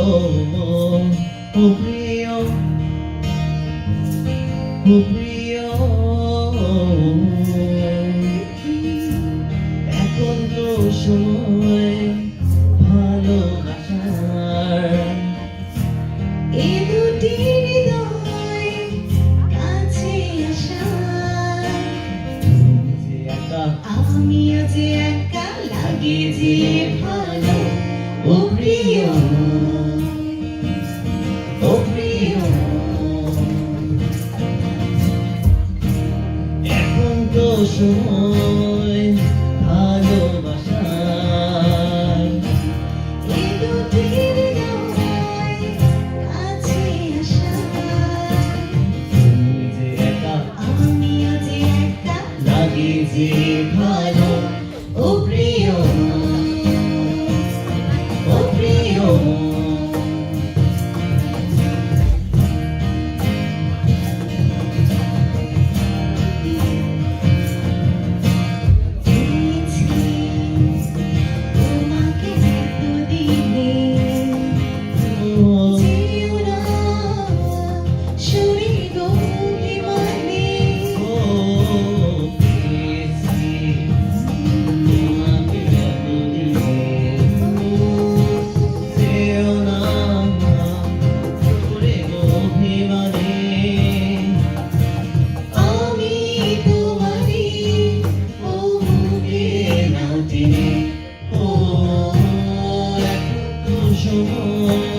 ও প্রিয়, ও প্রিয়, এখন তো সময় ভালোবাসার। এই দুটি হৃদয় কাছে আসার। তুমি যে একা, আমিও যে একা লাগে যে ভালো। ও প্রিয়, ও প্রিয়, এখন তো সময় ভালোবাসার। এই দুটি হৃদয় কাছে আসার। তুমি যে একা, আমিও যে একা লাগে যে ভালো। ও প্রিয়, ও প্রিয়, তোমাকে এতদিনে যেও না শরীর গহিমানে। ও পেয়েছি তোমাকে এতদিনে, যেও না করে অভিমানে। আমি তোমারই ও বুকে নাও টেনে, ও এখন তো সময়